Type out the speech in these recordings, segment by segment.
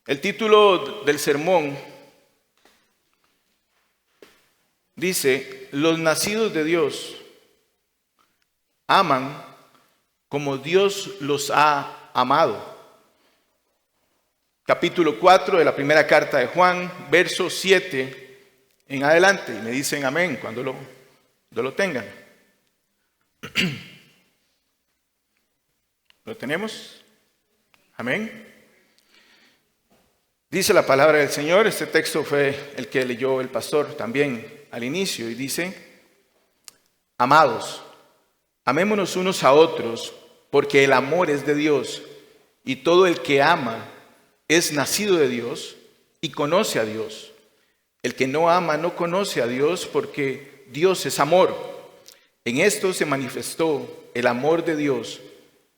El título del sermón dice: los nacidos de Dios aman como Dios los ha amado. Capítulo 4 de la primera carta de Juan, verso 7 en adelante. Y me dicen amén cuando lo tengan. ¿Lo tenemos? Amén. Dice la palabra del Señor. Este texto fue el que leyó el pastor también al inicio. Y dice: amados, amémonos unos a otros, porque el amor es de Dios, y todo el que ama es nacido de Dios y conoce a Dios. El que no ama no conoce a Dios, porque Dios es amor. En esto se manifestó el amor de Dios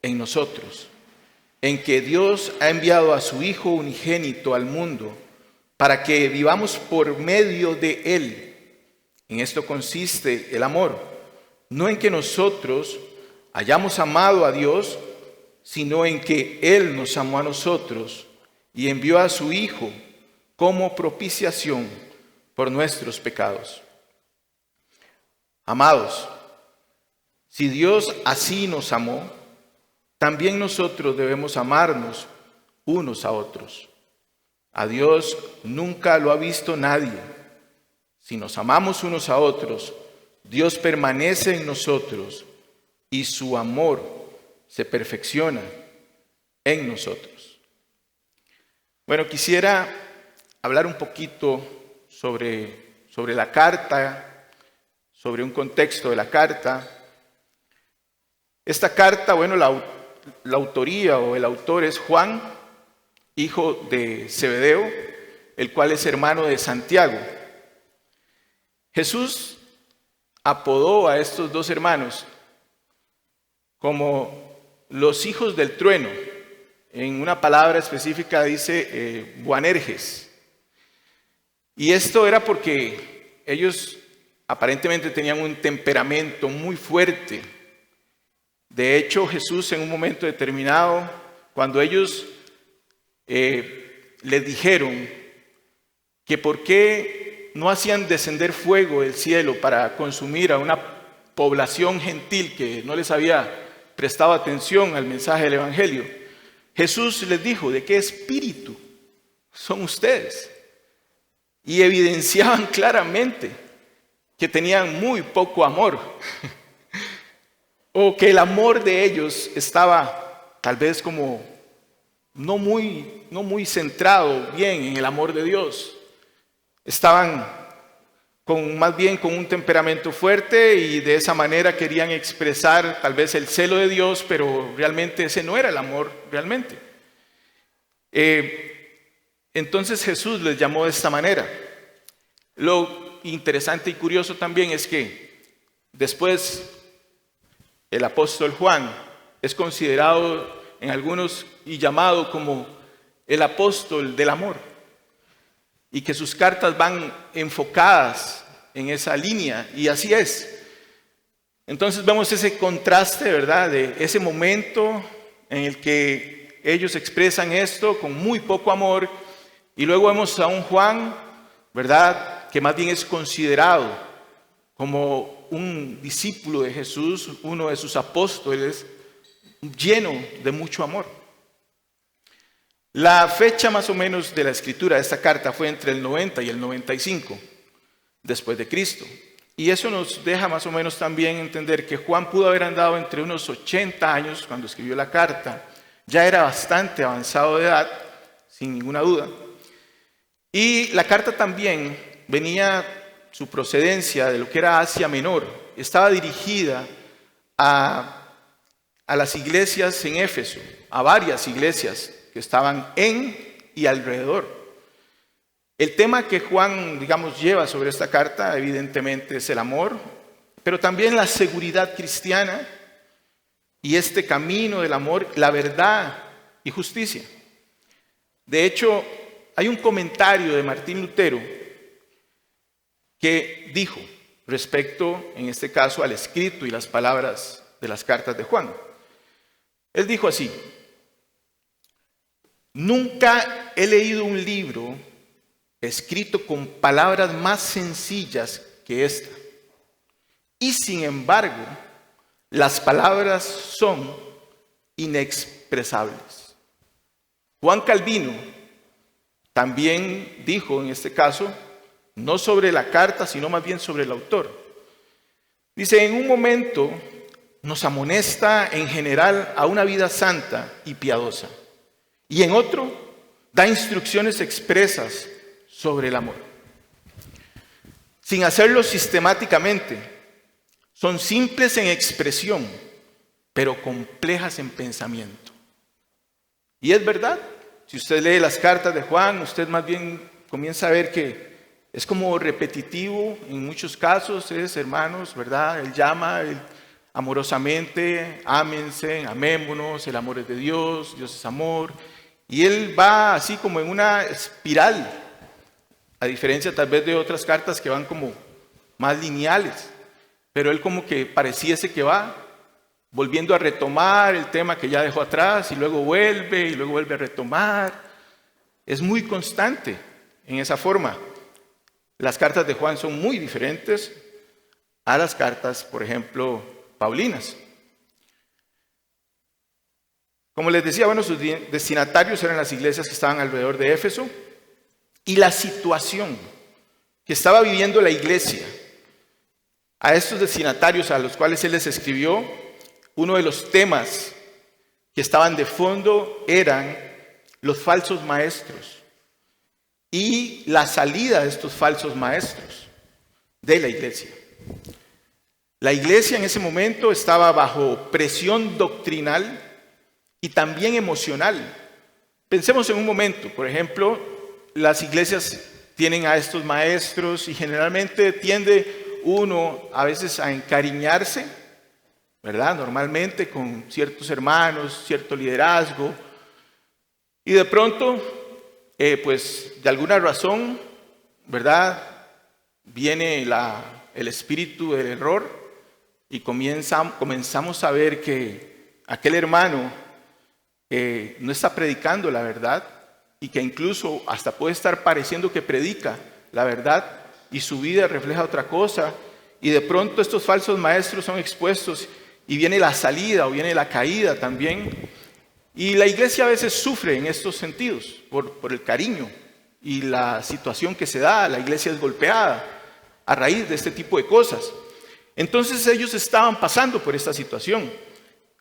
en nosotros, en que Dios ha enviado a su Hijo unigénito al mundo para que vivamos por medio de Él. En esto consiste el amor, no en que nosotros hayamos amado a Dios, sino en que Él nos amó a nosotros y envió a su Hijo como propiciación por nuestros pecados. Amados, si Dios así nos amó, también nosotros debemos amarnos unos a otros. A Dios nunca lo ha visto nadie. Si nos amamos unos a otros, Dios permanece en nosotros y su amor se perfecciona en nosotros. Bueno, quisiera hablar un poquito sobre la carta, sobre un contexto de la carta. Esta carta, bueno, la autoría o el autor es Juan, hijo de Zebedeo, el cual es hermano de Santiago. Jesús apodó a estos dos hermanos como los hijos del trueno. En una palabra específica dice Boanerges. Y esto era porque ellos aparentemente tenían un temperamento muy fuerte. De hecho, Jesús en un momento determinado, cuando ellos le dijeron que por qué no hacían descender fuego del cielo para consumir a una población gentil que no les había prestado atención al mensaje del Evangelio, Jesús les dijo: ¿de qué espíritu son ustedes? Y evidenciaban claramente que tenían muy poco amor. O que el amor de ellos estaba tal vez como no muy centrado bien en el amor de Dios. Estaban más bien con un temperamento fuerte y de esa manera querían expresar tal vez el celo de Dios, pero realmente ese no era el amor realmente. Entonces Jesús les llamó de esta manera. Lo interesante y curioso también es que después el apóstol Juan es considerado en algunos y llamado como el apóstol del amor, y que sus cartas van enfocadas en esa línea, y así es. Entonces vemos ese contraste, ¿verdad?, de ese momento en el que ellos expresan esto con muy poco amor, y luego vemos a un Juan, ¿verdad?, que más bien es considerado como un discípulo de Jesús, uno de sus apóstoles, lleno de mucho amor. La fecha más o menos de la escritura de esta carta fue entre el 90 y el 95 después de Cristo. Y eso nos deja más o menos también entender que Juan pudo haber andado entre unos 80 años cuando escribió la carta. Ya era bastante avanzado de edad, sin ninguna duda. Y la carta también venía, su procedencia de lo que era Asia Menor, estaba dirigida a las iglesias en Éfeso, a varias iglesias que estaban en y alrededor. El tema que Juan, lleva sobre esta carta, evidentemente es el amor, pero también la seguridad cristiana y este camino del amor, la verdad y justicia. De hecho, hay un comentario de Martín Lutero que dijo respecto, en este caso, al escrito y las palabras de las cartas de Juan. Él dijo así: Nunca he leído un libro escrito con palabras más sencillas que esta. Y sin embargo, las palabras son inexpresables. Juan Calvino también dijo en este caso, no sobre la carta, sino más bien sobre el autor. Dice, en un momento nos amonesta en general a una vida santa y piadosa, y en otro da instrucciones expresas sobre el amor. Sin hacerlo sistemáticamente, son simples en expresión, pero complejas en pensamiento. Y es verdad, si usted lee las cartas de Juan, usted más bien comienza a ver que es como repetitivo en muchos casos, hermanos, ¿verdad? Él llama amorosamente, ámense, amémonos, el amor es de Dios, Dios es amor. Y él va así como en una espiral, a diferencia tal vez de otras cartas que van como más lineales. Pero él como que pareciese que va volviendo a retomar el tema que ya dejó atrás y luego vuelve a retomar. Es muy constante en esa forma. Las cartas de Juan son muy diferentes a las cartas, por ejemplo, paulinas. Como les decía, bueno, sus destinatarios eran las iglesias que estaban alrededor de Éfeso y la situación que estaba viviendo la iglesia. A estos destinatarios a los cuales él les escribió, uno de los temas que estaban de fondo eran los falsos maestros y la salida de estos falsos maestros de la iglesia. La iglesia en ese momento estaba bajo presión doctrinal y también emocional. Pensemos en un momento, por ejemplo, las iglesias tienen a estos maestros y generalmente tiende uno a veces a encariñarse, ¿verdad? Normalmente con ciertos hermanos, cierto liderazgo, y de pronto, pues de alguna razón, ¿verdad? Viene el espíritu del error y comenzamos a ver que aquel hermano no está predicando la verdad y que incluso hasta puede estar pareciendo que predica la verdad, y su vida refleja otra cosa, y de pronto estos falsos maestros son expuestos y viene la salida o viene la caída también, y la iglesia a veces sufre en estos sentidos por el cariño y la situación que se da. La iglesia es golpeada a raíz de este tipo de cosas. Entonces ellos estaban pasando por esta situación,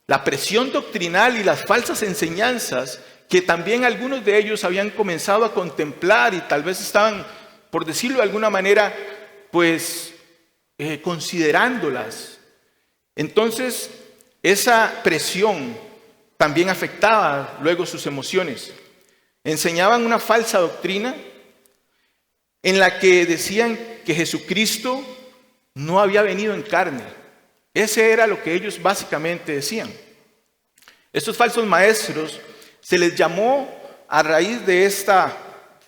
la presión doctrinal y las falsas enseñanzas que también algunos de ellos habían comenzado a contemplar y tal vez estaban, por decirlo de alguna manera, pues considerándolas. Entonces, esa presión también afectaba luego sus emociones. Enseñaban una falsa doctrina en la que decían que Jesucristo no había venido en carne. Ese era lo que ellos básicamente decían. Estos falsos maestros se les llamó, a raíz de esta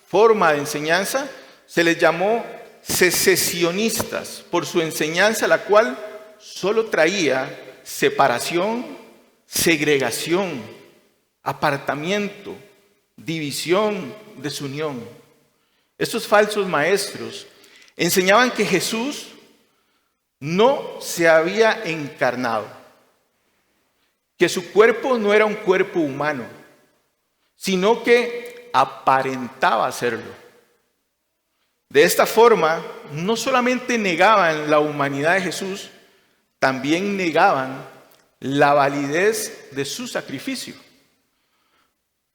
forma de enseñanza, se les llamó secesionistas por su enseñanza, la cual solo traía separación, segregación, apartamiento, división, desunión. Estos falsos maestros enseñaban que Jesús no se había encarnado, que su cuerpo no era un cuerpo humano, sino que aparentaba serlo. De esta forma, no solamente negaban la humanidad de Jesús, también negaban la validez de su sacrificio.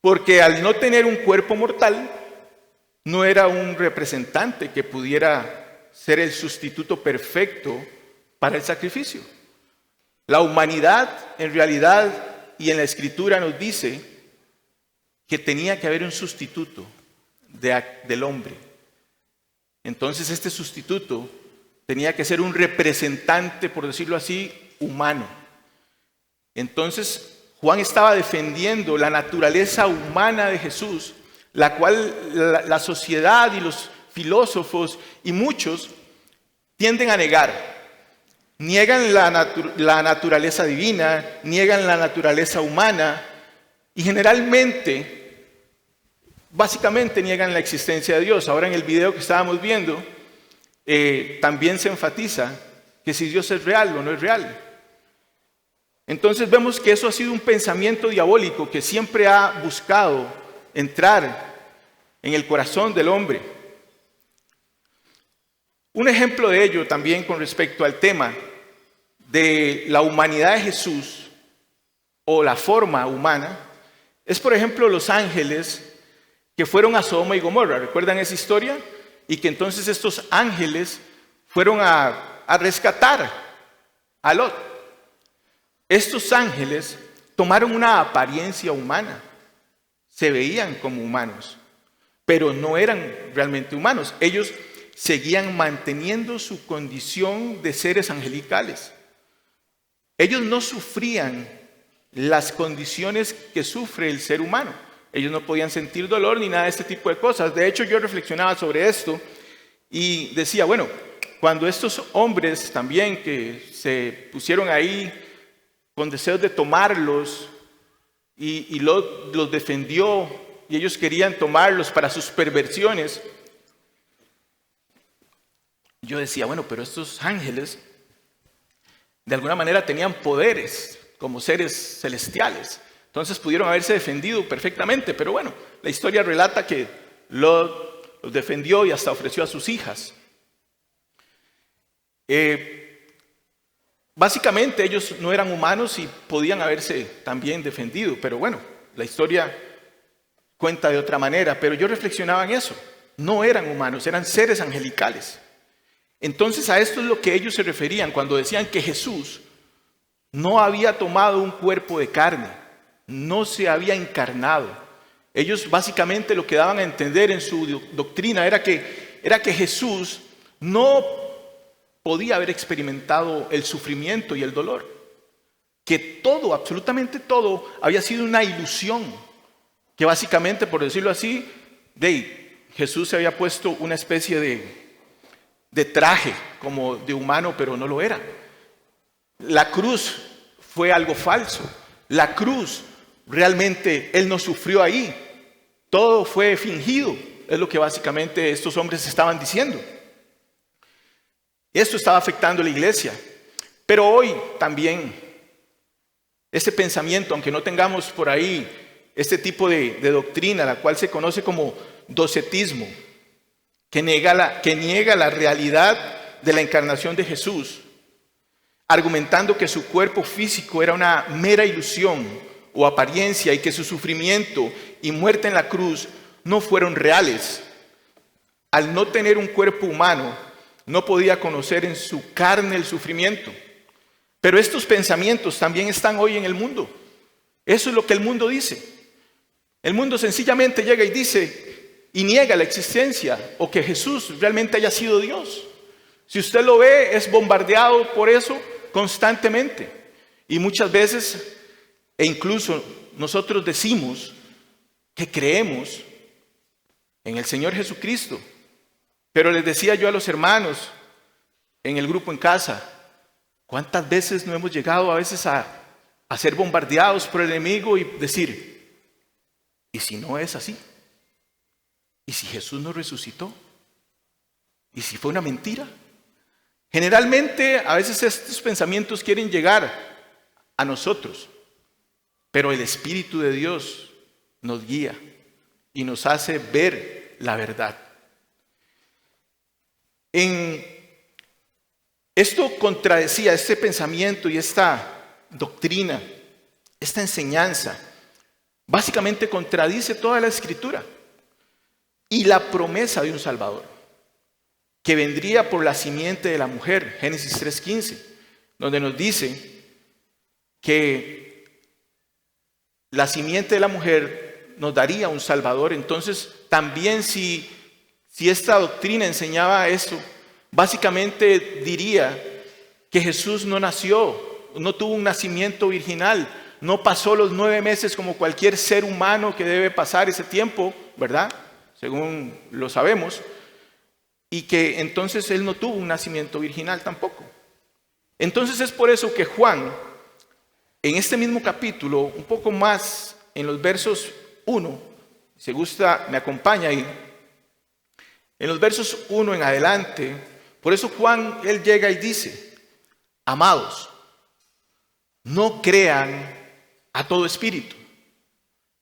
Porque al no tener un cuerpo mortal, no era un representante que pudiera ser el sustituto perfecto para el sacrificio. La humanidad, en realidad, y en la Escritura nos dice que tenía que haber un sustituto del hombre. Entonces este sustituto tenía que ser un representante, por decirlo así, humano. Entonces Juan estaba defendiendo la naturaleza humana de Jesús, la cual la sociedad y los filósofos y muchos tienden a negar. Niegan la naturaleza divina, niegan la naturaleza humana y generalmente básicamente niegan la existencia de Dios. Ahora en el video que estábamos viendo, también se enfatiza que si Dios es real o no es real. Entonces vemos que eso ha sido un pensamiento diabólico que siempre ha buscado entrar en el corazón del hombre. Un ejemplo de ello también con respecto al tema de la humanidad de Jesús o la forma humana es, por ejemplo, los ángeles que fueron a Sodoma y Gomorra. ¿Recuerdan esa historia? Y que entonces estos ángeles fueron a rescatar a Lot. Estos ángeles tomaron una apariencia humana, se veían como humanos, pero no eran realmente humanos. Ellos seguían manteniendo su condición de seres angelicales. Ellos no sufrían las condiciones que sufre el ser humano. Ellos no podían sentir dolor ni nada de este tipo de cosas. De hecho, yo reflexionaba sobre esto y decía, bueno, cuando estos hombres también que se pusieron ahí con deseos de tomarlos y los defendió y ellos querían tomarlos para sus perversiones, yo decía, bueno, pero estos ángeles de alguna manera tenían poderes como seres celestiales. Entonces pudieron haberse defendido perfectamente, pero bueno, la historia relata que Lot los defendió y hasta ofreció a sus hijas. Básicamente ellos no eran humanos y podían haberse también defendido, pero bueno, la historia cuenta de otra manera, pero yo reflexionaba en eso. No eran humanos, eran seres angelicales. Entonces a esto es lo que ellos se referían cuando decían que Jesús no había tomado un cuerpo de carne, no se había encarnado. Ellos básicamente lo que daban a entender en su doctrina era que Jesús no podía haber experimentado el sufrimiento y el dolor. Que todo, absolutamente todo, había sido una ilusión. Que básicamente, por decirlo así, Jesús se había puesto una especie de traje como de humano, pero no lo era. La cruz fue algo falso. La cruz, realmente, Él no sufrió ahí. Todo fue fingido. Es lo que básicamente estos hombres estaban diciendo. Esto estaba afectando a la iglesia. Pero hoy también, este pensamiento, aunque no tengamos por ahí este tipo de doctrina, la cual se conoce como docetismo, que niega la realidad de la encarnación de Jesús, argumentando que su cuerpo físico era una mera ilusión o apariencia y que su sufrimiento y muerte en la cruz no fueron reales. Al no tener un cuerpo humano, no podía conocer en su carne el sufrimiento. Pero estos pensamientos también están hoy en el mundo. Eso es lo que el mundo dice. El mundo sencillamente llega y dice y niega la existencia o que Jesús realmente haya sido Dios. Si usted lo ve, es bombardeado por eso constantemente. Y muchas veces, e incluso nosotros decimos que creemos en el Señor Jesucristo. Pero les decía yo a los hermanos en el grupo en casa, ¿cuántas veces no hemos llegado a veces a ser bombardeados por el enemigo y decir, ¿y si no es así? ¿Y si Jesús no resucitó? ¿Y si fue una mentira? Generalmente a veces estos pensamientos quieren llegar a nosotros, pero el Espíritu de Dios nos guía y nos hace ver la verdad. Esto contradecía este pensamiento y esta doctrina, esta enseñanza, básicamente contradice toda la Escritura y la promesa de un Salvador, que vendría por la simiente de la mujer, Génesis 3:15, donde nos dice que la simiente de la mujer nos daría un Salvador. Entonces, también si esta doctrina enseñaba esto, básicamente diría que Jesús no nació, no tuvo un nacimiento virginal, no pasó los 9 meses como cualquier ser humano que debe pasar ese tiempo, ¿verdad? Según lo sabemos, y que entonces Él no tuvo un nacimiento virginal tampoco. Entonces es por eso que Juan, en este mismo capítulo, un poco más en los versos 1, Si gusta, me acompaña ahí. En los versos 1 en adelante, por eso Juan, él llega y dice, amados, no crean a todo espíritu,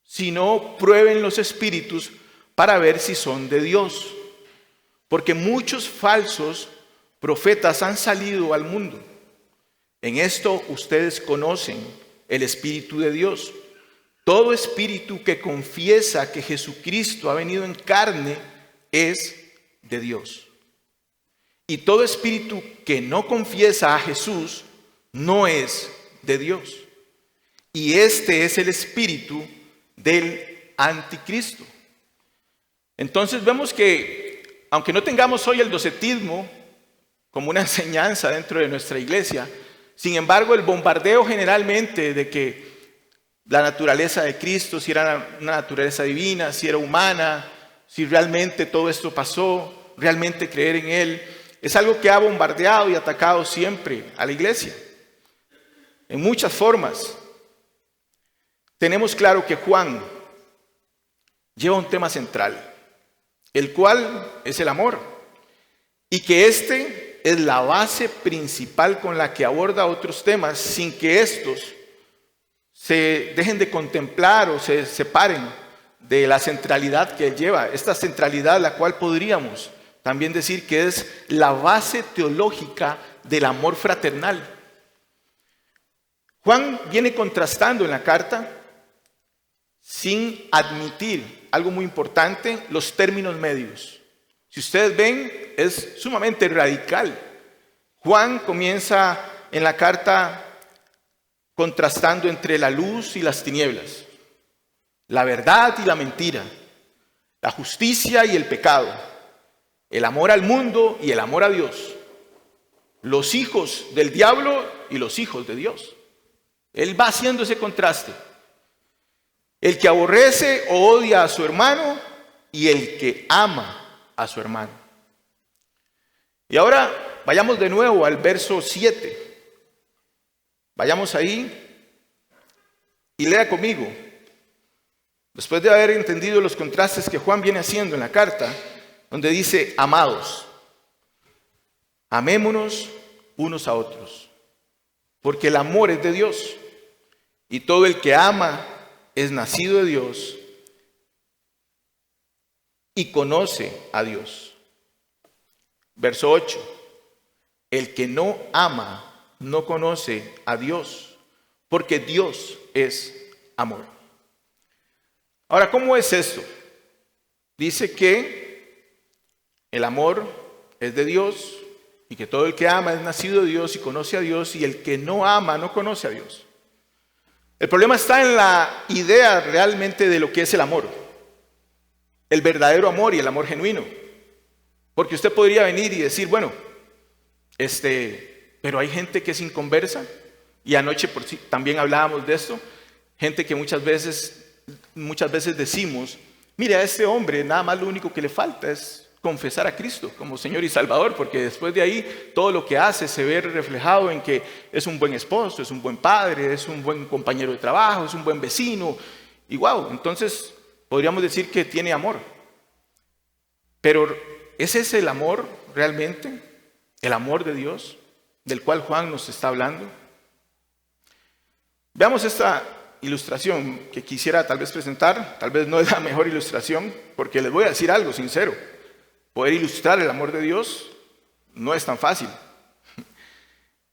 sino prueben los espíritus para ver si son de Dios. Porque muchos falsos profetas han salido al mundo. En esto ustedes conocen el Espíritu de Dios. Todo espíritu que confiesa que Jesucristo ha venido en carne es de Dios. Y todo espíritu que no confiesa a Jesús no es de Dios. Y este es el espíritu del anticristo. Entonces vemos que, aunque no tengamos hoy el docetismo como una enseñanza dentro de nuestra iglesia, sin embargo el bombardeo generalmente de que la naturaleza de Cristo, si era una naturaleza divina, si era humana, si realmente todo esto pasó, realmente creer en Él, es algo que ha bombardeado y atacado siempre a la iglesia, en muchas formas. Tenemos claro que Juan lleva un tema central, el cual es el amor, y que este es la base principal con la que aborda otros temas sin que estos se dejen de contemplar o se separen de la centralidad que él lleva. Esta centralidad, la cual podríamos también decir que es la base teológica del amor fraternal. Juan viene contrastando en la carta, sin admitir algo muy importante, los términos medios. Si ustedes ven, es sumamente radical. Juan comienza en la carta contrastando entre la luz y las tinieblas, la verdad y la mentira, la justicia y el pecado, el amor al mundo y el amor a Dios, los hijos del diablo y los hijos de Dios. Él va haciendo ese contraste. El que aborrece o odia a su hermano y el que ama a su hermano. Y ahora vayamos de nuevo al verso 7. Vayamos ahí y lea conmigo. Después de haber entendido los contrastes que Juan viene haciendo en la carta, donde dice, amados, amémonos unos a otros, porque el amor es de Dios, y todo el que ama es nacido de Dios y conoce a Dios. Verso 8, el que no ama no conoce a Dios, porque Dios es amor. Ahora, ¿cómo es esto? Dice que el amor es de Dios y que todo el que ama es nacido de Dios y conoce a Dios, y el que no ama no conoce a Dios. El problema está en la idea realmente de lo que es el amor, el verdadero amor y el amor genuino. Porque usted podría venir y decir, bueno, pero hay gente que es inconversa, y anoche también hablábamos de esto, gente que muchas veces decimos, mire, a este hombre nada más lo único que le falta es confesar a Cristo como Señor y Salvador, porque después de ahí todo lo que hace se ve reflejado en que es un buen esposo, es un buen padre, es un buen compañero de trabajo, es un buen vecino, y wow, entonces podríamos decir que tiene amor. Pero ¿es ese el amor realmente? ¿El amor de Dios del cual Juan nos está hablando? Veamos esta ilustración que quisiera tal vez presentar. Tal vez no es la mejor ilustración, porque les voy a decir algo sincero. Poder ilustrar el amor de Dios no es tan fácil.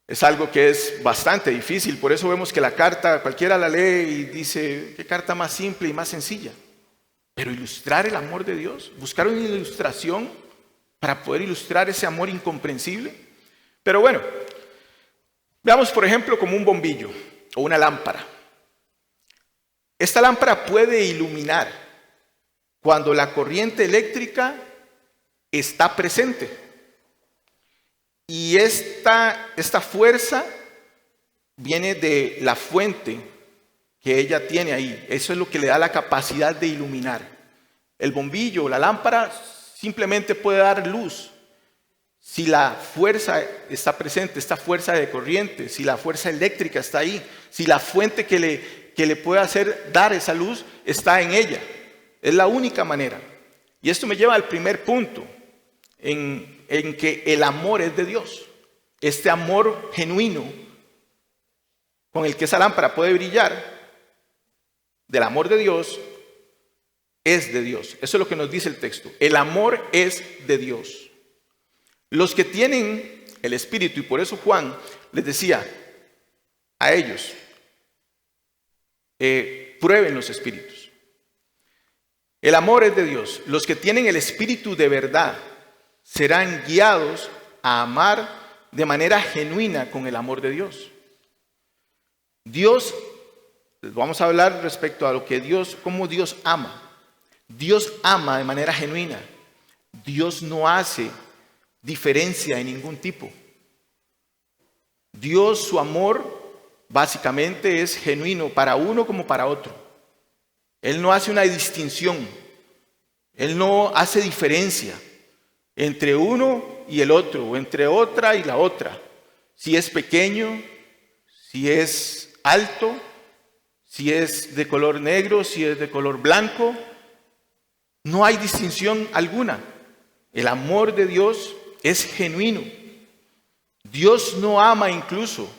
Es algo que es bastante difícil. Por eso vemos que la carta, cualquiera la lee y dice, qué carta más simple y más sencilla. Pero ilustrar el amor de Dios, buscar una ilustración para poder ilustrar ese amor incomprensible. Pero bueno, veamos por ejemplo como un bombillo o una lámpara. Esta lámpara puede iluminar cuando la corriente eléctrica está presente. Y esta fuerza viene de la fuente que ella tiene ahí. Eso es lo que le da la capacidad de iluminar. El bombillo, la lámpara, simplemente puede dar luz si la fuerza está presente, esta fuerza de corriente, si la fuerza eléctrica está ahí, si la fuente que le puede hacer dar esa luz está en ella. Es la única manera. Y esto me lleva al primer punto, en que el amor es de Dios. Este amor genuino con el que esa lámpara puede brillar, del amor de Dios, es de Dios. Eso es lo que nos dice el texto. El amor es de Dios. Los que tienen el Espíritu, y por eso Juan les decía a ellos, prueben los espíritus. El amor es de Dios. Los que tienen el Espíritu de verdad serán guiados a amar de manera genuina con el amor de Dios. Dios, vamos a hablar respecto a lo que Dios, cómo Dios ama. Dios ama de manera genuina. Dios no hace diferencia de ningún tipo. Dios, su amor, básicamente es genuino para uno como para otro. Él no hace una distinción. Él no hace diferencia entre uno y el otro, o entre otra y la otra. Si es pequeño, si es alto, si es de color negro, si es de color blanco. No hay distinción alguna. El amor de Dios es genuino. Dios no ama incluso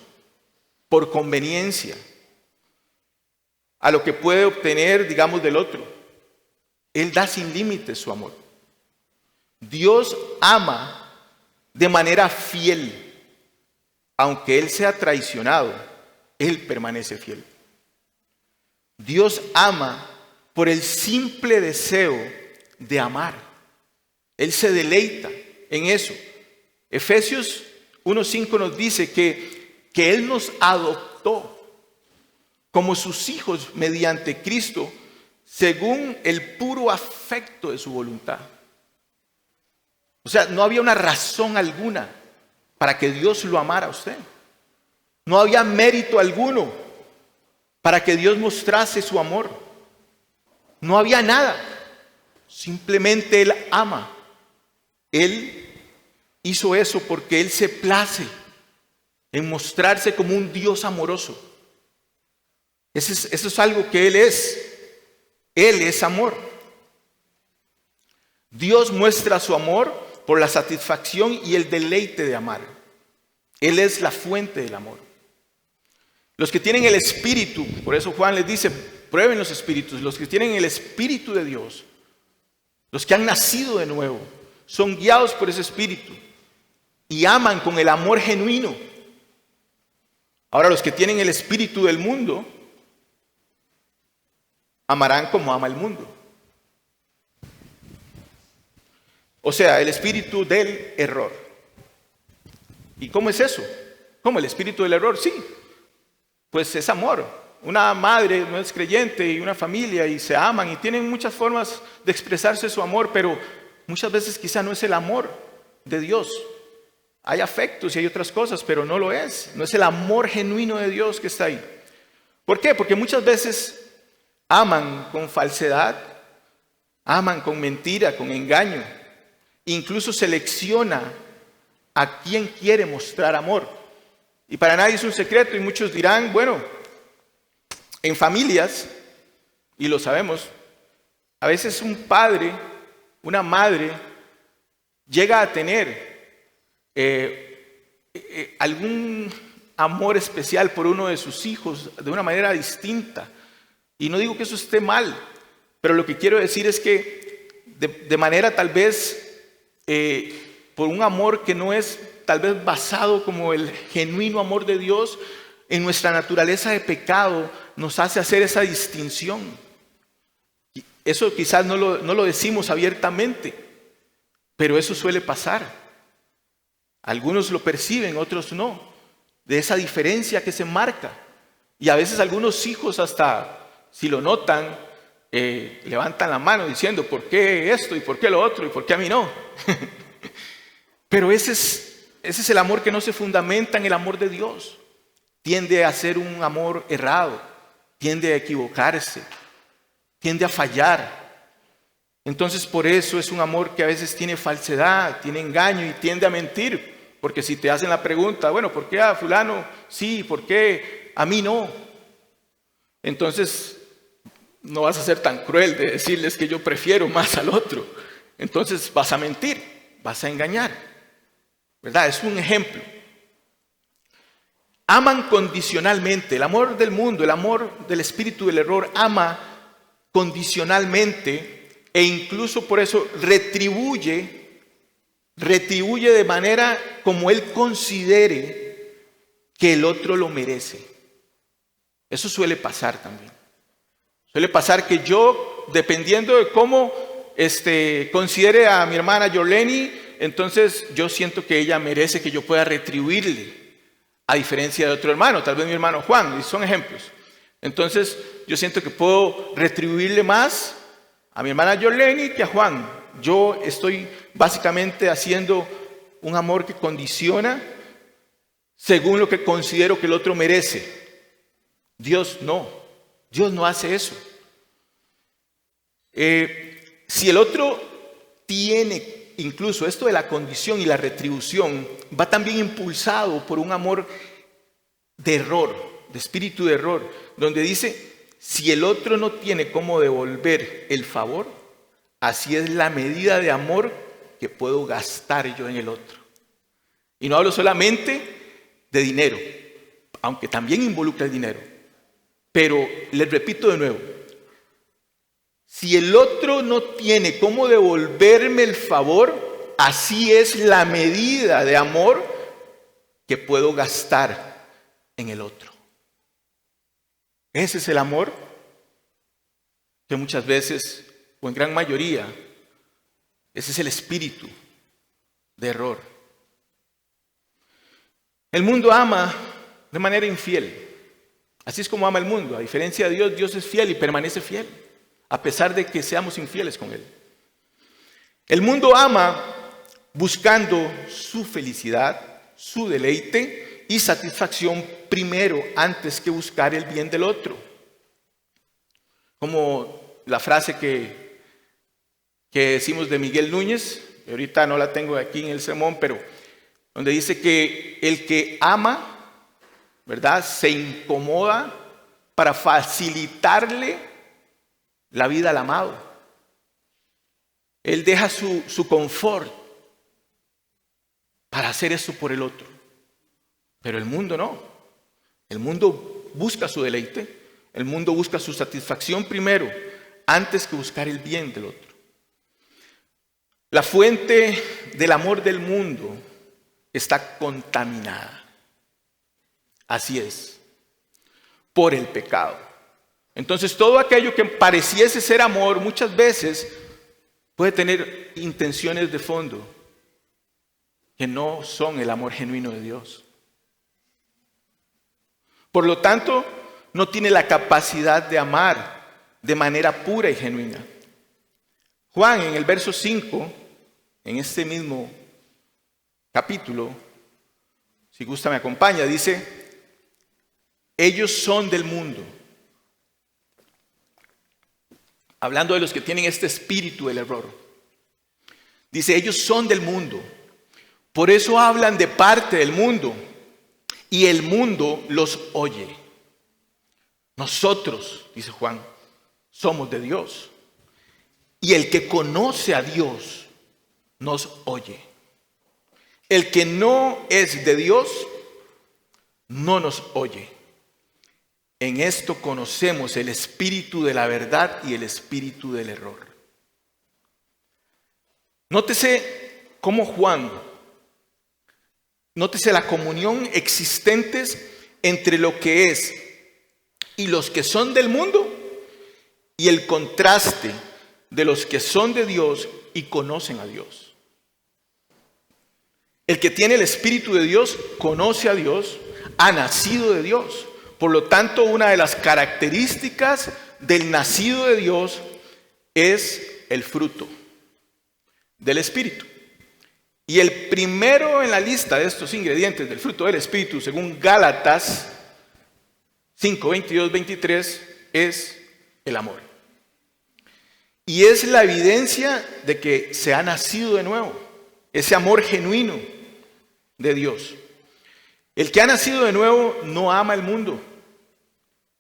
por conveniencia a lo que puede obtener, digamos, del otro. Él da sin límites su amor. Dios ama de manera fiel. Aunque Él sea traicionado, Él permanece fiel. Dios ama por el simple deseo de amar. Él se deleita en eso. Efesios 1:5 nos dice que Él nos adoptó como sus hijos mediante Cristo, según el puro afecto de su voluntad. O sea, no había una razón alguna para que Dios lo amara a usted. No había mérito alguno para que Dios mostrase su amor. No había nada. Simplemente Él ama. Él hizo eso porque Él se place en mostrarse como un Dios amoroso. Eso es algo que Él es. Él es amor. Dios muestra su amor por la satisfacción y el deleite de amar. Él es la fuente del amor. Los que tienen el Espíritu, por eso Juan les dice, prueben los espíritus. Los que tienen el Espíritu de Dios, los que han nacido de nuevo, son guiados por ese Espíritu y aman con el amor genuino. Ahora, los que tienen el espíritu del mundo amarán como ama el mundo. O sea, el espíritu del error. ¿Y cómo es eso? ¿Cómo el espíritu del error? Sí, pues es amor. Una madre no es creyente y una familia y se aman y tienen muchas formas de expresarse su amor, pero muchas veces quizá no es el amor de Dios. Hay afectos y hay otras cosas, pero no lo es. No es el amor genuino de Dios que está ahí. ¿Por qué? Porque muchas veces aman con falsedad, aman con mentira, con engaño. Incluso selecciona a quien quiere mostrar amor. Y para nadie es un secreto y muchos dirán, bueno, en familias, y lo sabemos, a veces un padre, una madre, llega a tener algún amor especial por uno de sus hijos de una manera distinta. Y no digo que eso esté mal, pero lo que quiero decir es que de manera tal vez por un amor que no es tal vez basado como el genuino amor de Dios, en nuestra naturaleza de pecado nos hace hacer esa distinción. Eso quizás no lo decimos abiertamente, pero eso suele pasar. Algunos lo perciben, otros no, de esa diferencia que se marca. Y a veces algunos hijos hasta, si lo notan, levantan la mano diciendo, ¿por qué esto y por qué lo otro y por qué a mí no? Pero ese es el amor que no se fundamenta en el amor de Dios. Tiende a ser un amor errado, tiende a equivocarse, tiende a fallar. Entonces por eso es un amor que a veces tiene falsedad, tiene engaño y tiende a mentir. Porque si te hacen la pregunta, bueno, ¿por qué a fulano sí? ¿Por qué a mí no? Entonces no vas a ser tan cruel de decirles que yo prefiero más al otro. Entonces vas a mentir, vas a engañar, ¿verdad? Es un ejemplo. Aman condicionalmente. El amor del mundo, el amor del espíritu del error, ama condicionalmente e incluso por eso retribuye de manera como él considere que el otro lo merece. Eso suele pasar también. Suele pasar que yo, dependiendo de cómo considere a mi hermana Yoleni, entonces yo siento que ella merece que yo pueda retribuirle, a diferencia de otro hermano, tal vez mi hermano Juan, y son ejemplos. Entonces yo siento que puedo retribuirle más a mi hermana Yoleni que a Juan. Yo estoy básicamente haciendo un amor que condiciona según lo que considero que el otro merece. Dios no hace eso. Si el otro tiene incluso esto de la condición y la retribución, va también impulsado por un amor de error, de espíritu de error, donde dice, si el otro no tiene cómo devolver el favor, así es la medida de amor que puedo gastar yo en el otro. Y no hablo solamente de dinero, aunque también involucra el dinero. Pero les repito de nuevo, si el otro no tiene cómo devolverme el favor, así es la medida de amor que puedo gastar en el otro. Ese es el amor que muchas veces, o en gran mayoría, ese es el espíritu de error. El mundo ama de manera infiel. Así es como ama el mundo. A diferencia de Dios, Dios es fiel y permanece fiel, a pesar de que seamos infieles con Él. El mundo ama buscando su felicidad, su deleite y satisfacción primero, antes que buscar el bien del otro. Como la frase que decimos de Miguel Núñez, ahorita no la tengo aquí en el sermón, pero donde dice que el que ama, ¿verdad?, se incomoda para facilitarle la vida al amado. Él deja su confort para hacer eso por el otro. Pero el mundo no. El mundo busca su deleite. El mundo busca su satisfacción primero, antes que buscar el bien del otro. La fuente del amor del mundo está contaminada. Así es, por el pecado. Entonces todo aquello que pareciese ser amor muchas veces puede tener intenciones de fondo que no son el amor genuino de Dios. Por lo tanto, no tiene la capacidad de amar de manera pura y genuina. Juan, en el verso 5, en este mismo capítulo, si gusta me acompaña, dice: ellos son del mundo. Hablando de los que tienen este espíritu del error. Dice, ellos son del mundo. Por eso hablan de parte del mundo. Y el mundo los oye. Nosotros, dice Juan, somos de Dios. Y el que conoce a Dios nos oye. El que no es de Dios no nos oye. En esto conocemos el espíritu de la verdad y el espíritu del error. Nótese cómo nótese la comunión existentes entre lo que es y los que son del mundo y el contraste de los que son de Dios y conocen a Dios. El que tiene el espíritu de Dios conoce a Dios, ha nacido de Dios. Por lo tanto, una de las características del nacido de Dios es el fruto del Espíritu. Y el primero en la lista de estos ingredientes del fruto del Espíritu, según Gálatas 5, 22, 23, es el amor. Y es la evidencia de que se ha nacido de nuevo, ese amor genuino de Dios. El que ha nacido de nuevo no ama el mundo.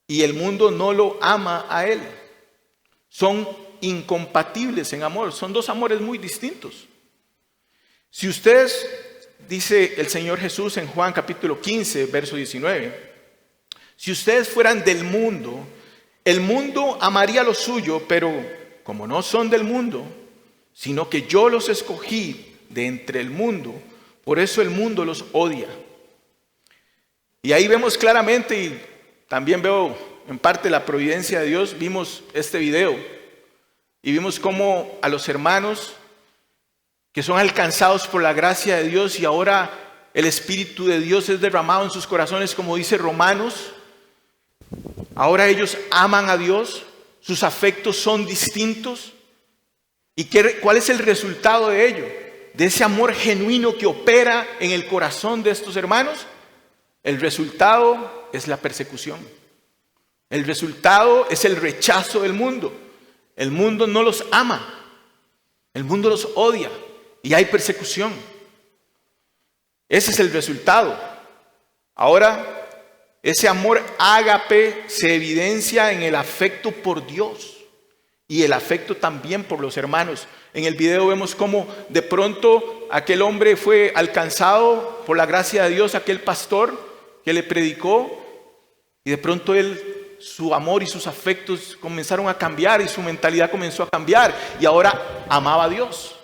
Y el mundo no lo ama a él. son incompatibles en amor. Son dos amores muy distintos. Si ustedes, dice el Señor Jesús en Juan capítulo 15, verso 19, si ustedes fueran del mundo, el mundo amaría lo suyo, pero como no son del mundo, sino que yo los escogí de entre el mundo, por eso el mundo los odia. Y ahí vemos claramente, y también veo en parte la providencia de Dios, vimos este video y vimos cómo a los hermanos que son alcanzados por la gracia de Dios y ahora el Espíritu de Dios es derramado en sus corazones, como dice Romanos, ahora ellos aman a Dios, sus afectos son distintos. ¿Y cuál es el resultado de ello? De ese amor genuino que opera en el corazón de estos hermanos. El resultado es la persecución. El resultado es el rechazo del mundo. El mundo no los ama. El mundo los odia. Y hay persecución. Ese es el resultado. Ahora, ese amor ágape se evidencia en el afecto por Dios y el afecto también por los hermanos. En el video vemos cómo de pronto aquel hombre fue alcanzado por la gracia de Dios, aquel pastor que le predicó, y de pronto su amor y sus afectos comenzaron a cambiar y su mentalidad comenzó a cambiar y ahora amaba a Dios.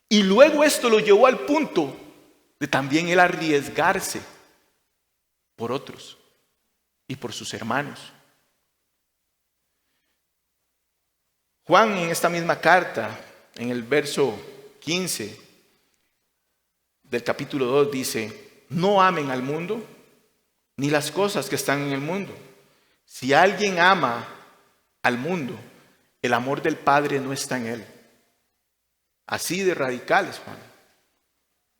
Y luego esto lo llevó al punto de también él arriesgarse por otros y por sus hermanos. Juan en esta misma carta, en el verso 15 del capítulo 2 dice, no amen al mundo ni las cosas que están en el mundo. Si alguien ama al mundo, el amor del Padre no está en él. Así de radicales, Juan.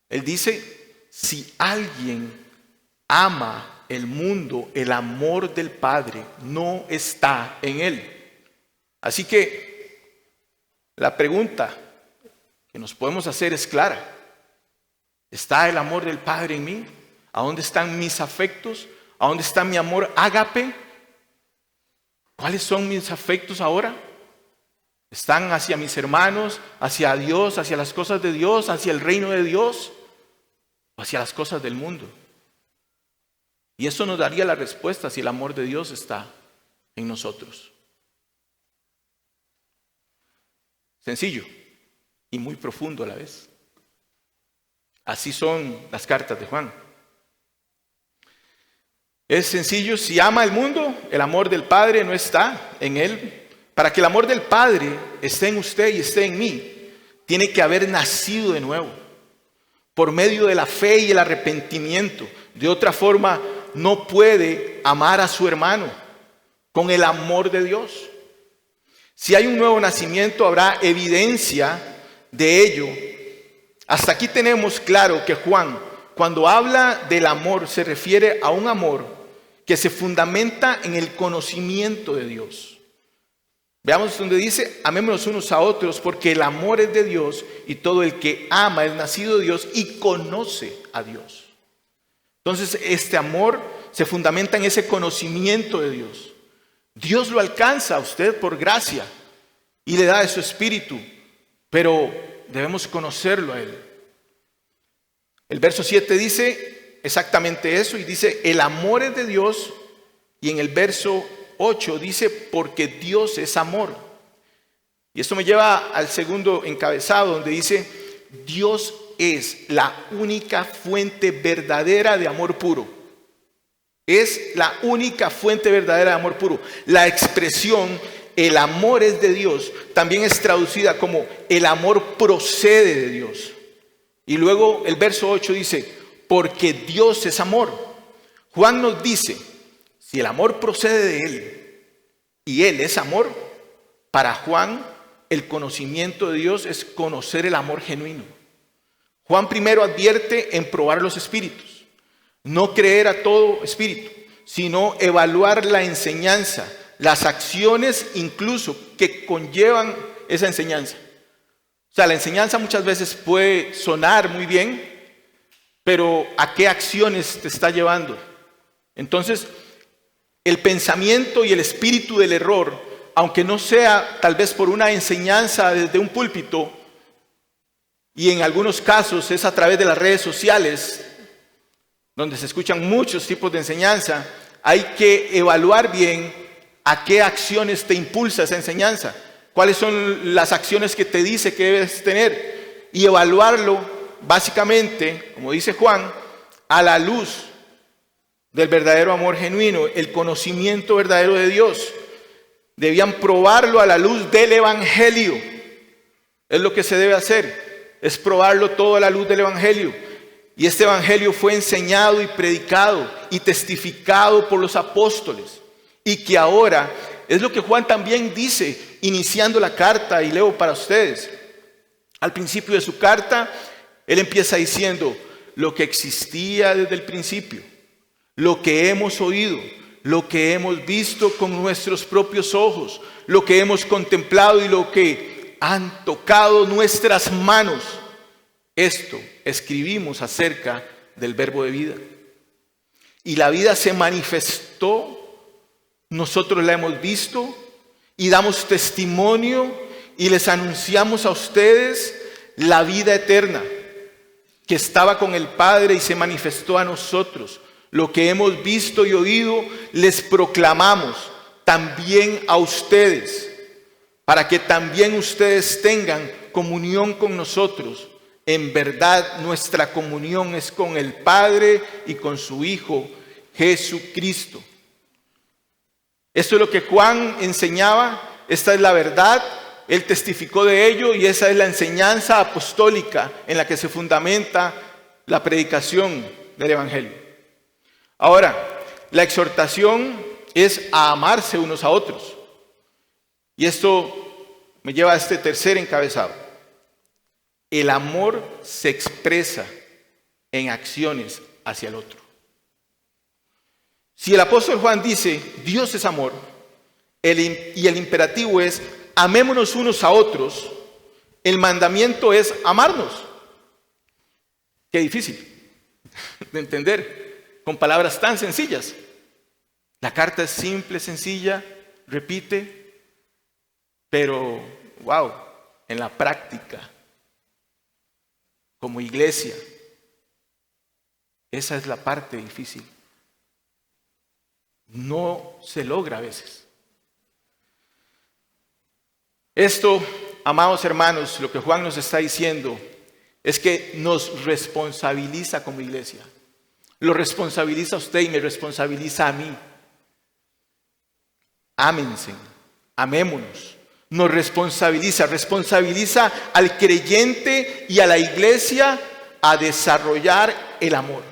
Él dice, si alguien ama el mundo, el amor del Padre no está en él. Así que la pregunta que nos podemos hacer es clara. ¿Está el amor del Padre en mí? ¿A dónde están mis afectos? ¿A dónde está mi amor ágape? ¿Cuáles son mis afectos ahora? ¿Están hacia mis hermanos, hacia Dios, hacia las cosas de Dios, hacia el reino de Dios o hacia las cosas del mundo? Y eso nos daría la respuesta si el amor de Dios está en nosotros. Sencillo y muy profundo a la vez. Así son las cartas de Juan. Es sencillo, si ama el mundo, el amor del Padre no está en él. Para que el amor del Padre esté en usted y esté en mí, tiene que haber nacido de nuevo, por medio de la fe y el arrepentimiento. De otra forma, no puede amar a su hermano con el amor de Dios. Si hay un nuevo nacimiento, habrá evidencia de ello. Hasta aquí tenemos claro que Juan, cuando habla del amor, se refiere a un amor que se fundamenta en el conocimiento de Dios. Veamos donde dice, amémonos unos a otros, porque el amor es de Dios y todo el que ama es nacido de Dios y conoce a Dios. Entonces, este amor se fundamenta en ese conocimiento de Dios. Dios lo alcanza a usted por gracia y le da de su espíritu, pero debemos conocerlo a Él. El verso 7 dice exactamente eso y dice, el amor es de Dios, y en el verso 8 dice, porque Dios es amor. Y esto me lleva al segundo encabezado donde dice, Dios es la única fuente verdadera de amor puro. Es la única fuente verdadera de amor puro. La expresión, el amor es de Dios, también es traducida como el amor procede de Dios. Y luego el verso 8 dice, porque Dios es amor. Juan nos dice, si el amor procede de Él y Él es amor, para Juan el conocimiento de Dios es conocer el amor genuino. Juan primero advierte en probar los espíritus, no creer a todo espíritu, sino evaluar la enseñanza, las acciones incluso que conllevan esa enseñanza. O sea, la enseñanza muchas veces puede sonar muy bien, pero ¿a qué acciones te está llevando? Entonces, el pensamiento y el espíritu del error, aunque no sea tal vez por una enseñanza desde un púlpito, y en algunos casos es a través de las redes sociales, donde se escuchan muchos tipos de enseñanza, hay que evaluar bien a qué acciones te impulsa esa enseñanza, cuáles son las acciones que te dice que debes tener, y evaluarlo básicamente, como dice Juan, a la luz del verdadero amor genuino, el conocimiento verdadero de Dios. Debían probarlo a la luz del Evangelio. Es lo que se debe hacer, es probarlo todo a la luz del Evangelio. Y este Evangelio fue enseñado y predicado y testificado por los apóstoles. Y que ahora, es lo que Juan también dice, iniciando la carta, y leo para ustedes. Al principio de su carta, él empieza diciendo lo que existía desde el principio, lo que hemos oído, lo que hemos visto con nuestros propios ojos, lo que hemos contemplado y lo que han tocado nuestras manos. Esto escribimos acerca del verbo de vida. Y la vida se manifestó, nosotros la hemos visto y damos testimonio y les anunciamos a ustedes la vida eterna que estaba con el Padre y se manifestó a nosotros. Lo que hemos visto y oído les proclamamos también a ustedes, para que también ustedes tengan comunión con nosotros. En verdad, nuestra comunión es con el Padre y con su Hijo Jesucristo. Esto es lo que Juan enseñaba, esta es la verdad, él testificó de ello y esa es la enseñanza apostólica en la que se fundamenta la predicación del Evangelio. Ahora, la exhortación es a amarse unos a otros. Y esto me lleva a este tercer encabezado. El amor se expresa en acciones hacia el otro. Si el apóstol Juan dice, Dios es amor, y el imperativo es, amémonos unos a otros, el mandamiento es amarnos. Qué difícil de entender con palabras tan sencillas. La carta es simple, sencilla, repite, pero, wow, en la práctica, como iglesia, esa es la parte difícil. No se logra a veces. Esto, amados hermanos, lo que Juan nos está diciendo es que nos responsabiliza como iglesia. Lo responsabiliza a usted y me responsabiliza a mí. Ámense, amémonos. Nos responsabiliza al creyente y a la iglesia a desarrollar el amor.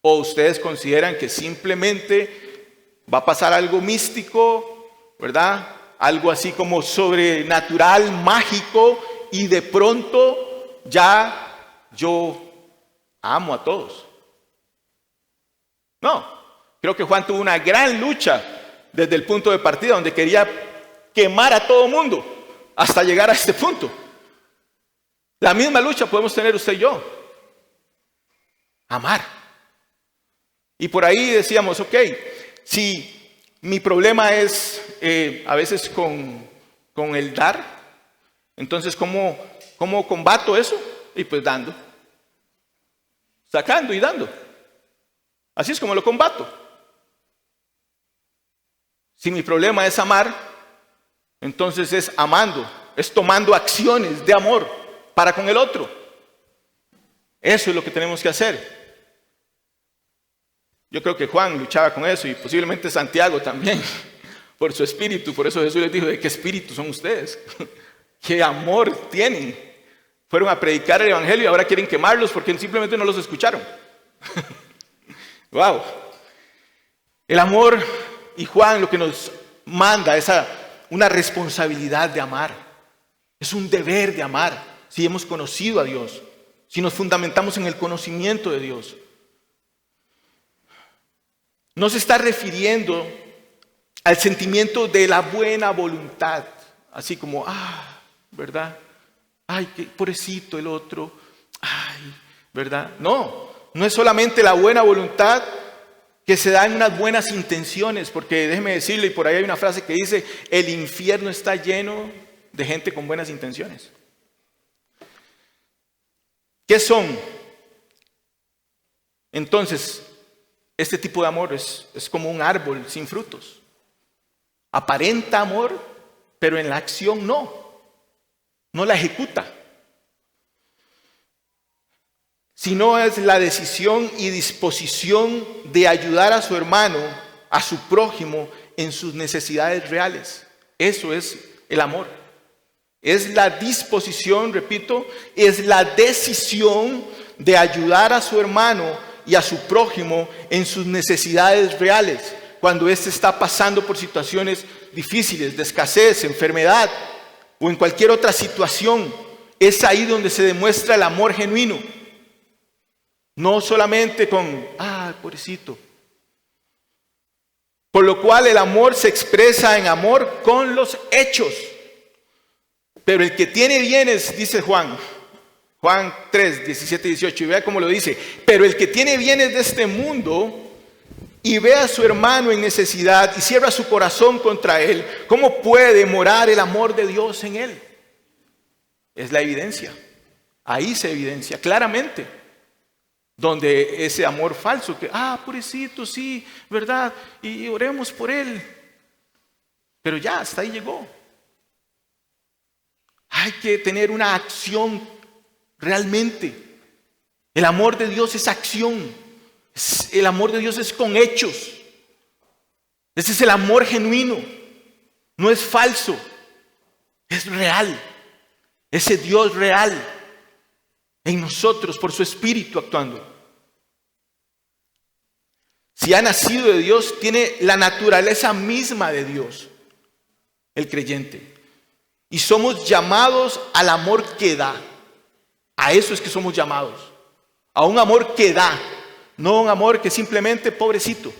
¿O ustedes consideran que simplemente va a pasar algo místico, verdad? Algo así como sobrenatural, mágico, y de pronto ya yo amo a todos? No, creo que Juan tuvo una gran lucha desde el punto de partida, donde quería quemar a todo mundo hasta llegar a este punto. La misma lucha podemos tener usted y yo. Amar. Y por ahí decíamos, ok, si mi problema es a veces con el dar, entonces ¿cómo combato eso? Y pues dando. Sacando y dando. Así es como lo combato. Si mi problema es amar, entonces es amando, es tomando acciones de amor para con el otro. Eso es lo que tenemos que hacer. Yo creo que Juan luchaba con eso y posiblemente Santiago también, por su espíritu. Por eso Jesús les dijo, ¿de qué espíritu son ustedes? ¿Qué amor tienen? Fueron a predicar el Evangelio y ahora quieren quemarlos porque simplemente no los escucharon. Wow. El amor, y Juan lo que nos manda es una responsabilidad de amar. Es un deber de amar si hemos conocido a Dios, si nos fundamentamos en el conocimiento de Dios. No se está refiriendo al sentimiento de la buena voluntad, así como, ¿verdad? Ay, qué pobrecito el otro, ay, ¿verdad? No es solamente la buena voluntad que se dan unas buenas intenciones, porque déjeme decirle, y por ahí hay una frase que dice, el infierno está lleno de gente con buenas intenciones. ¿Qué son? Entonces, este tipo de amor es como un árbol sin frutos. Aparenta amor, pero en la acción no la ejecuta. Sino es la decisión y disposición de ayudar a su hermano, a su prójimo, en sus necesidades reales. Eso es el amor. Es la disposición, repito, es la decisión de ayudar a su hermano y a su prójimo en sus necesidades reales. Cuando éste está pasando por situaciones difíciles, de escasez, enfermedad o en cualquier otra situación, es ahí donde se demuestra el amor genuino. No solamente con, pobrecito. Por lo cual el amor se expresa en amor con los hechos. Pero el que tiene bienes, dice Juan 3, 17 y 18, y vea cómo lo dice, pero el que tiene bienes de este mundo y ve a su hermano en necesidad y cierra su corazón contra él, ¿cómo puede morar el amor de Dios en él? Es la evidencia. Ahí se evidencia claramente. Donde ese amor falso, que, pobrecito, sí, ¿verdad? Y oremos por él. Pero ya, hasta ahí llegó. Hay que tener una acción realmente. El amor de Dios es acción. El amor de Dios es con hechos. Ese es el amor genuino. No es falso. Es real. Ese Dios real en nosotros por su Espíritu actuando. Si ha nacido de Dios, tiene la naturaleza misma de Dios, el creyente. Y somos llamados al amor que da. A eso es que somos llamados. A un amor que da, no un amor que simplemente pobrecito.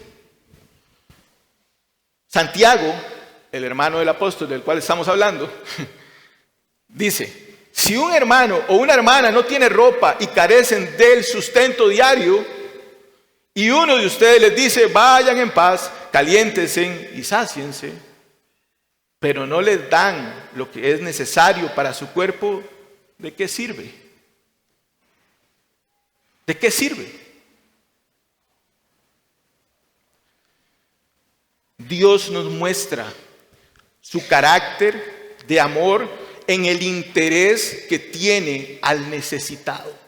Santiago, el hermano del apóstol del cual estamos hablando, dice, si un hermano o una hermana no tiene ropa y carecen del sustento diario, y uno de ustedes les dice, vayan en paz, caliéntense y sáciense, pero no les dan lo que es necesario para su cuerpo, ¿de qué sirve? ¿De qué sirve? Dios nos muestra su carácter de amor en el interés que tiene al necesitado.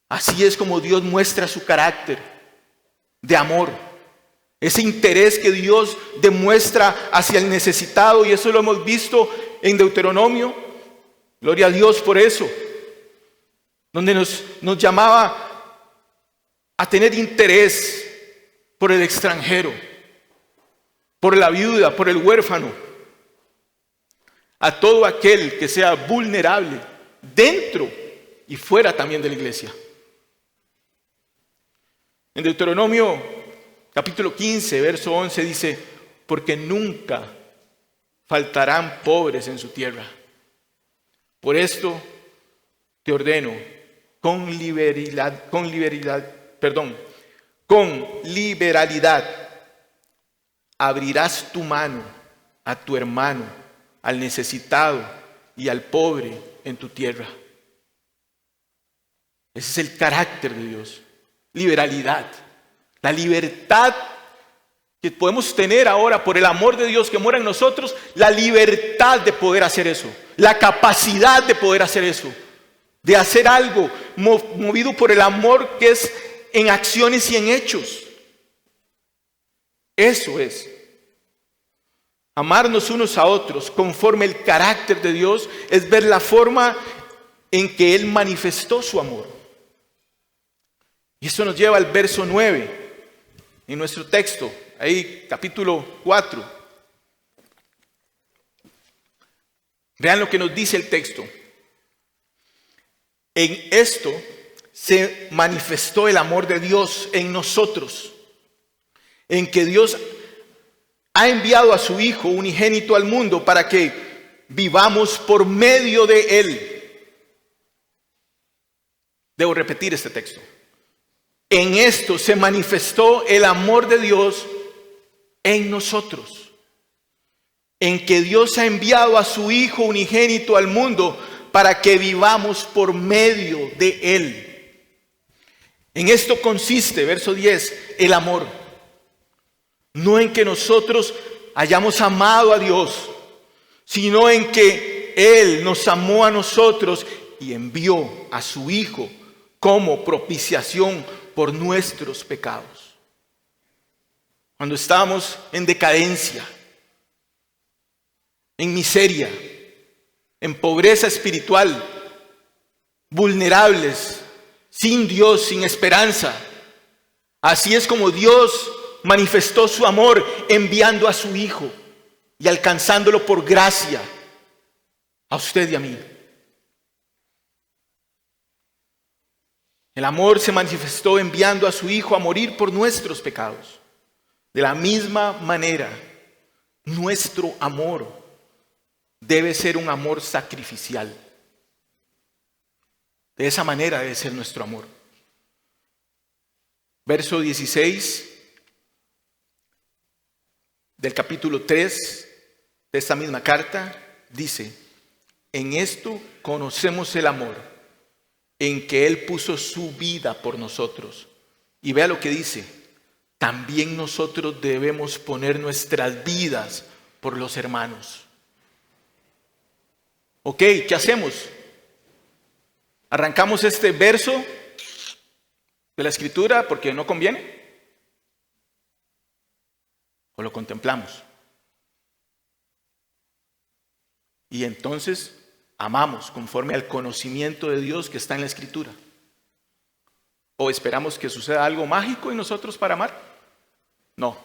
Así es como Dios muestra su carácter de amor. Ese interés que Dios demuestra hacia el necesitado, y eso lo hemos visto en Deuteronomio. Gloria a Dios por eso. Donde nos llamaba a tener interés por el extranjero, por la viuda, por el huérfano, a todo aquel que sea vulnerable dentro y fuera también de la iglesia. En Deuteronomio capítulo 15, verso 11 dice, porque nunca faltarán pobres en su tierra. Por esto te ordeno, con liberalidad, abrirás tu mano a tu hermano, al necesitado y al pobre en tu tierra. Ese es el carácter de Dios. Liberalidad. La libertad que podemos tener ahora por el amor de Dios que mora en nosotros, la libertad de poder hacer eso, la capacidad de poder hacer eso, de hacer algo movido por el amor que es en acciones y en hechos. Eso es. Amarnos unos a otros conforme el carácter de Dios es ver la forma en que Él manifestó su amor. Y eso nos lleva al verso 9 en nuestro texto, ahí capítulo 4. Vean lo que nos dice el texto. En esto se manifestó el amor de Dios en nosotros, en que Dios ha enviado a su Hijo unigénito al mundo para que vivamos por medio de Él. Debo repetir este texto. En esto se manifestó el amor de Dios en nosotros, en que Dios ha enviado a su Hijo unigénito al mundo para que vivamos por medio de Él. En esto consiste, verso 10, el amor. No en que nosotros hayamos amado a Dios, sino en que Él nos amó a nosotros y envió a su Hijo como propiciación por nuestros pecados. Cuando estábamos en decadencia, en miseria, en pobreza espiritual, vulnerables, sin Dios, sin esperanza, así es como Dios manifestó su amor enviando a su Hijo y alcanzándolo por gracia a usted y a mí. El amor se manifestó enviando a su Hijo a morir por nuestros pecados. De la misma manera, nuestro amor debe ser un amor sacrificial. De esa manera debe ser nuestro amor. Verso 16 del capítulo 3 de esta misma carta dice: en esto conocemos el amor, en que Él puso su vida por nosotros. Y vea lo que dice: también nosotros debemos poner nuestras vidas por los hermanos. Ok, ¿qué hacemos? ¿Arrancamos este verso de la Escritura porque no conviene? ¿O lo contemplamos? Y entonces amamos conforme al conocimiento de Dios que está en la Escritura. ¿O esperamos que suceda algo mágico en nosotros para amar? No.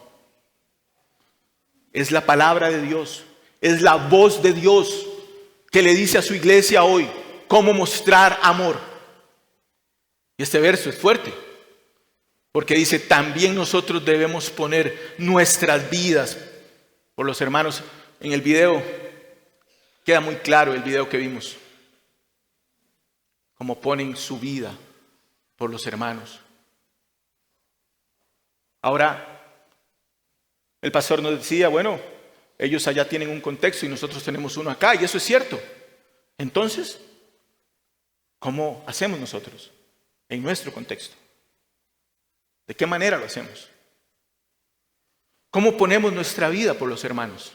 Es la palabra de Dios, es la voz de Dios que le dice a su iglesia hoy cómo mostrar amor. Y este verso es fuerte, porque dice: también nosotros debemos poner nuestras vidas por los hermanos. En el video queda muy claro, el video que vimos, cómo ponen su vida por los hermanos. Ahora, el pastor nos decía, bueno, ellos allá tienen un contexto y nosotros tenemos uno acá, y eso es cierto. Entonces, ¿cómo hacemos nosotros en nuestro contexto? ¿De qué manera lo hacemos? ¿Cómo ponemos nuestra vida por los hermanos?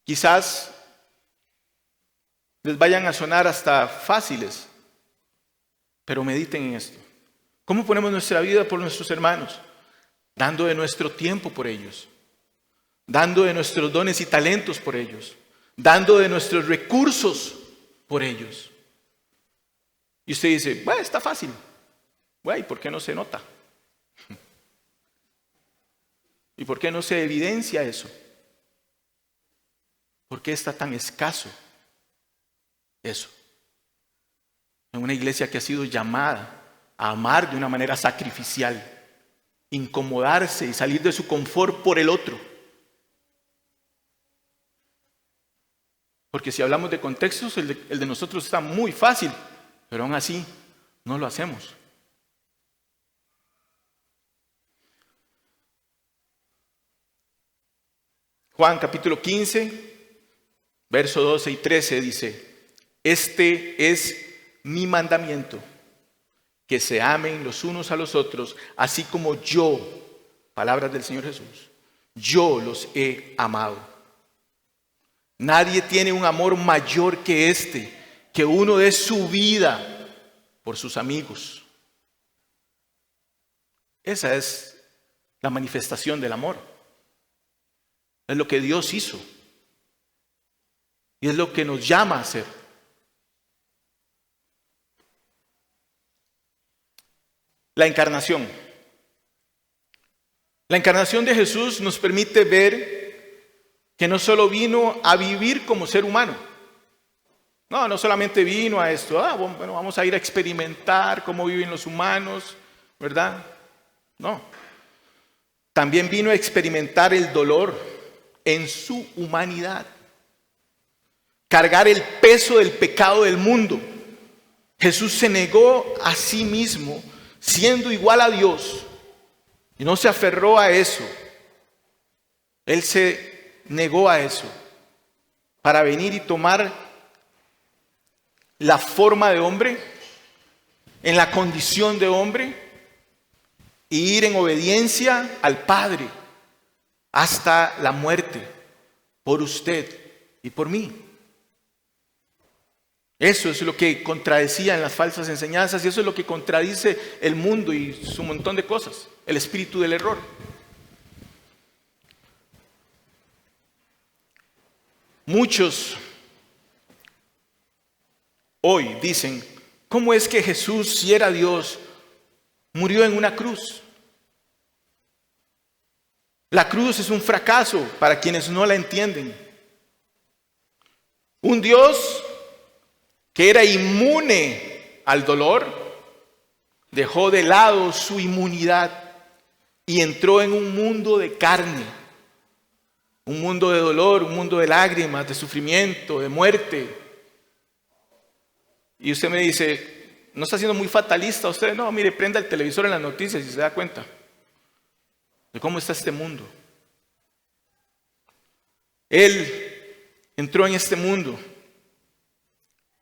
Quizás les vayan a sonar hasta fáciles, pero mediten en esto. ¿Cómo ponemos nuestra vida por nuestros hermanos? Dando de nuestro tiempo por ellos, dando de nuestros dones y talentos por ellos, dando de nuestros recursos por ellos. Y usted dice, bueno, está fácil. Bueno, ¿y por qué no se nota? ¿Y por qué no se evidencia eso? ¿Por qué está tan escaso eso? En una iglesia que ha sido llamada a amar de una manera sacrificial, incomodarse y salir de su confort por el otro. Porque si hablamos de contextos, el de nosotros está muy fácil, pero aún así no lo hacemos. Juan capítulo 15, verso 12 y 13 dice: este es mi mandamiento, que se amen los unos a los otros, así como yo, palabras del Señor Jesús, yo los he amado. Nadie tiene un amor mayor que este, que uno dé su vida por sus amigos. Esa es la manifestación del amor. Es lo que Dios hizo. Y es lo que nos llama a hacer. La encarnación. La encarnación de Jesús nos permite ver que no solo vino a vivir como ser humano. No solamente vino a esto. Bueno, vamos a ir a experimentar cómo viven los humanos, ¿verdad? No. También vino a experimentar el dolor en su humanidad. Cargar el peso del pecado del mundo. Jesús se negó a sí mismo siendo igual a Dios, y no se aferró a eso. Él se negó a eso para venir y tomar la forma de hombre, en la condición de hombre, y ir en obediencia al Padre hasta la muerte por usted y por mí. Eso es lo que contradecían las falsas enseñanzas, y eso es lo que contradice el mundo y su montón de cosas, el espíritu del error. Muchos hoy dicen, ¿cómo es que Jesús, si era Dios, murió en una cruz? La cruz es un fracaso para quienes no la entienden. Un Dios que era inmune al dolor, dejó de lado su inmunidad y entró en un mundo de carne, un mundo de dolor, un mundo de lágrimas, de sufrimiento, de muerte. Y usted me dice, ¿no está siendo muy fatalista usted? No, mire, prenda el televisor en las noticias y se da cuenta de cómo está este mundo. Él entró en este mundo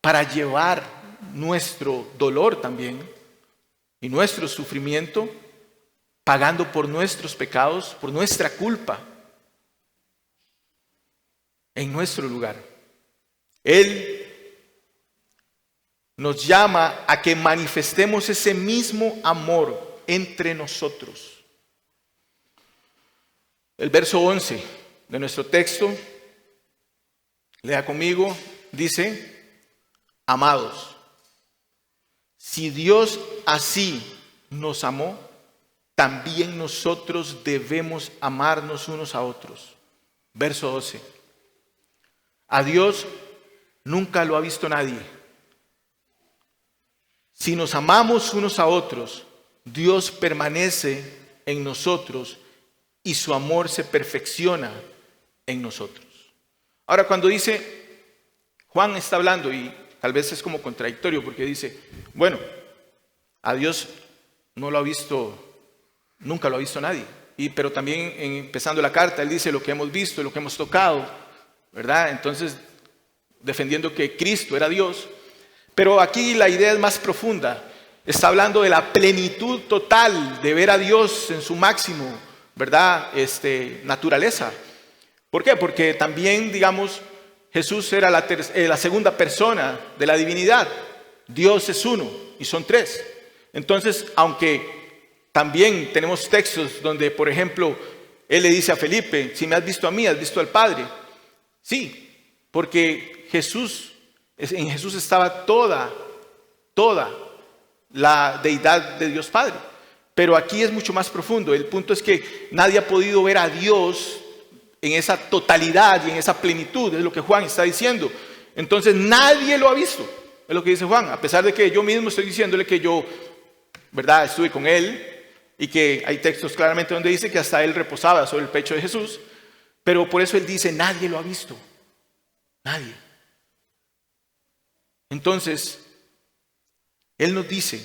para llevar nuestro dolor también y nuestro sufrimiento, pagando por nuestros pecados, por nuestra culpa, en nuestro lugar. Él nos llama a que manifestemos ese mismo amor entre nosotros. El verso 11 de nuestro texto, lea conmigo, dice: amados, si Dios así nos amó, también nosotros debemos amarnos unos a otros. Verso 12. A Dios nunca lo ha visto nadie. Si nos amamos unos a otros, Dios permanece en nosotros y su amor se perfecciona en nosotros. Ahora, cuando dice, Juan está hablando y tal vez es como contradictorio porque dice, bueno, a Dios no lo ha visto, nunca lo ha visto nadie. Pero también empezando la carta, él dice lo que hemos visto, lo que hemos tocado, ¿verdad? Entonces, defendiendo que Cristo era Dios. Pero aquí la idea es más profunda. Está hablando de la plenitud total de ver a Dios en su máximo, ¿verdad? Naturaleza. ¿Por qué? Porque también, digamos, Jesús era la segunda persona de la divinidad. Dios es uno y son tres. Entonces, aunque también tenemos textos donde, por ejemplo, él le dice a Felipe, si me has visto a mí, has visto al Padre. Sí, porque en Jesús estaba toda la deidad de Dios Padre. Pero aquí es mucho más profundo. El punto es que nadie ha podido ver a Dios en esa totalidad y en esa plenitud, es lo que Juan está diciendo. Entonces nadie lo ha visto, es lo que dice Juan, a pesar de que yo mismo estoy diciéndole que yo, ¿verdad?, estuve con él y que hay textos claramente donde dice que hasta él reposaba sobre el pecho de Jesús, pero por eso él dice, nadie lo ha visto, nadie. Entonces, él nos dice,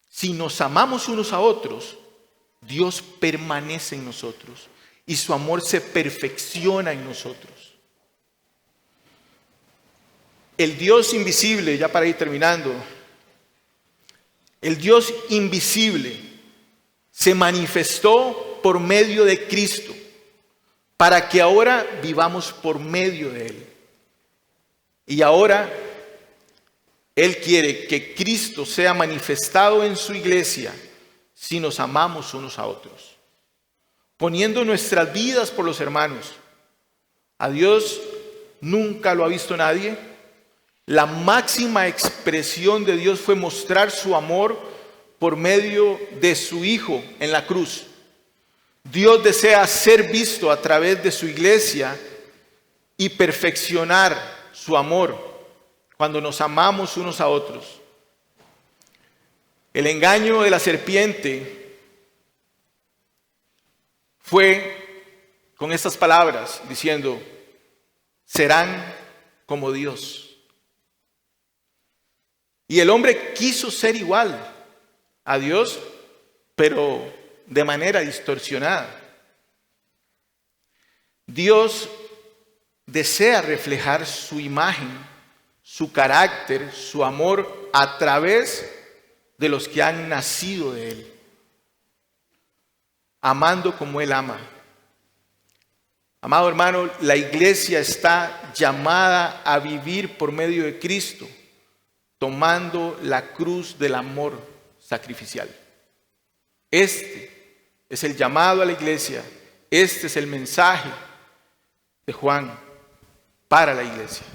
si nos amamos unos a otros, Dios permanece en nosotros y su amor se perfecciona en nosotros. El Dios invisible, ya para ir terminando, el Dios invisible se manifestó por medio de Cristo para que ahora vivamos por medio de Él. Y ahora Él quiere que Cristo sea manifestado en su iglesia si nos amamos unos a otros, poniendo nuestras vidas por los hermanos. A Dios nunca lo ha visto nadie. La máxima expresión de Dios fue mostrar su amor por medio de su Hijo en la cruz. Dios desea ser visto a través de su iglesia y perfeccionar su amor cuando nos amamos unos a otros. El engaño de la serpiente fue con estas palabras, diciendo, serán como Dios. Y el hombre quiso ser igual, a Dios, pero de manera distorsionada. Dios desea reflejar su imagen, su carácter, su amor a través de los que han nacido de Él, amando como Él ama. Amado hermano, la iglesia está llamada a vivir por medio de Cristo, tomando la cruz del amor sacrificial. Este es el llamado a la iglesia, este es el mensaje de Juan para la iglesia.